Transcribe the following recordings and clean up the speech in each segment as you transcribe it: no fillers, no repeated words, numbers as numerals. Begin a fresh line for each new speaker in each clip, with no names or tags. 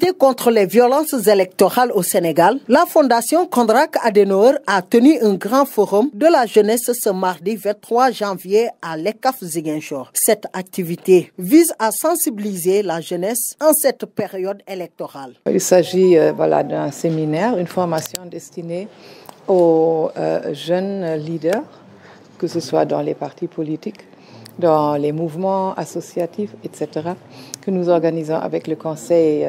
lutter contre les violences électorales au Sénégal, la Fondation Konrad Adenauer a tenu un grand forum de la jeunesse ce mardi 23 janvier à l'ECAF Ziguinchor. Cette activité vise à sensibiliser la jeunesse en cette période électorale.
Il s'agit d'un séminaire, une formation destinée aux jeunes leaders, que ce soit dans les partis politiques, dans les mouvements associatifs, etc., que nous organisons avec le conseil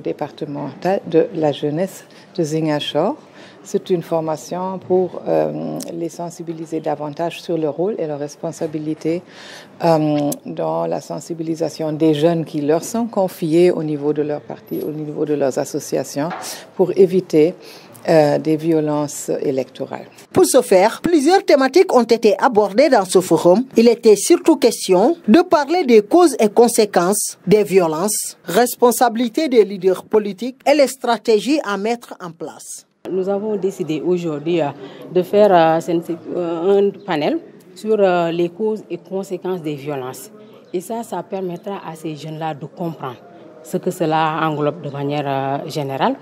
départemental de la jeunesse de Ziguinchor. C'est une formation pour les sensibiliser davantage sur le rôle et leurs responsabilités dans la sensibilisation des jeunes qui leur sont confiés au niveau de leur parti, au niveau de leurs associations, pour éviter des violences électorales.
Pour ce faire, plusieurs thématiques ont été abordées dans ce forum. Il était surtout question de parler des causes et conséquences des violences, responsabilité des leaders politiques et les stratégies à mettre en place.
Nous avons décidé aujourd'hui de faire un panel sur les causes et conséquences des violences. Et ça permettra à ces jeunes-là de comprendre ce que cela englobe de manière générale.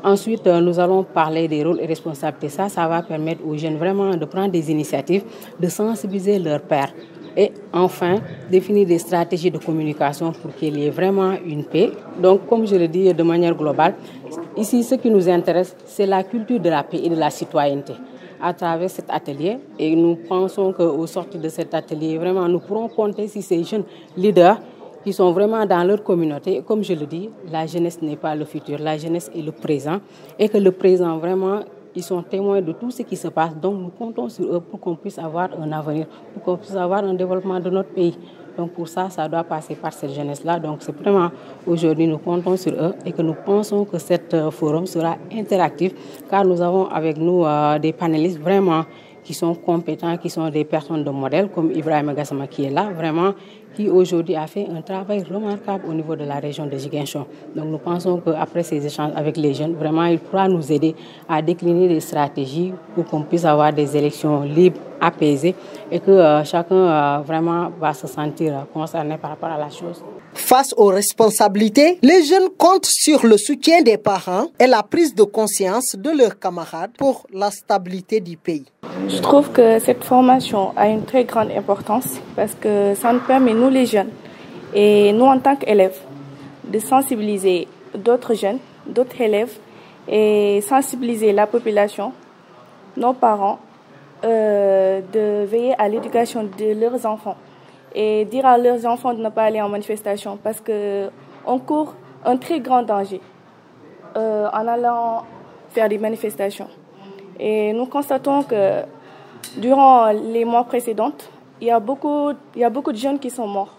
Ensuite, nous allons parler des rôles et responsabilités. Ça va permettre aux jeunes vraiment de prendre des initiatives, de sensibiliser leurs pairs. Et enfin, définir des stratégies de communication pour qu'il y ait vraiment une paix. Donc, comme je le dis de manière globale, ici, ce qui nous intéresse, c'est la culture de la paix et de la citoyenneté à travers cet atelier. Et nous pensons qu'au sortir de cet atelier, vraiment, nous pourrons compter sur ces jeunes leaders qui sont vraiment dans leur communauté. Comme je le dis, la jeunesse n'est pas le futur, la jeunesse est le présent. Et que le présent, vraiment, ils sont témoins de tout ce qui se passe. Donc nous comptons sur eux pour qu'on puisse avoir un avenir, pour qu'on puisse avoir un développement de notre pays. Donc pour ça, ça doit passer par cette jeunesse-là. Donc c'est vraiment, aujourd'hui, nous comptons sur eux et que nous pensons que cet forum sera interactif, car nous avons avec nous des panélistes vraiment qui sont compétents, qui sont des personnes de modèle, comme Ibrahim Gassama qui est là, vraiment, qui aujourd'hui a fait un travail remarquable au niveau de la région de Ziguinchor. Donc nous pensons qu'après ces échanges avec les jeunes, vraiment, il pourra nous aider à décliner des stratégies pour qu'on puisse avoir des élections libres, apaisées, et que chacun vraiment va se sentir concerné par rapport à la chose.
Face aux responsabilités, les jeunes comptent sur le soutien des parents et la prise de conscience de leurs camarades pour la stabilité du pays.
Je trouve que cette formation a une très grande importance parce que ça nous permet, nous les jeunes, et nous en tant qu'élèves, de sensibiliser d'autres jeunes, d'autres élèves, et sensibiliser la population, nos parents, de veiller à l'éducation de leurs enfants et dire à leurs enfants de ne pas aller en manifestation parce qu'on court un très grand danger en allant faire des manifestations. Et nous constatons que durant les mois précédents, il y a beaucoup de jeunes qui sont morts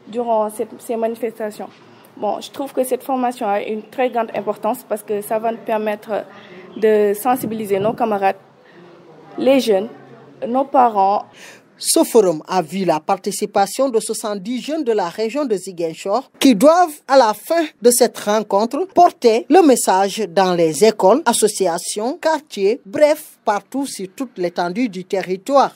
durant ces manifestations. Bon, je trouve que cette formation a une très grande importance parce que ça va nous permettre de sensibiliser nos camarades, les jeunes, nos parents.
Ce forum a vu la participation de 70 jeunes de la région de Ziguinchor qui doivent, à la fin de cette rencontre, porter le message dans les écoles, associations, quartiers, bref, partout sur toute l'étendue du territoire.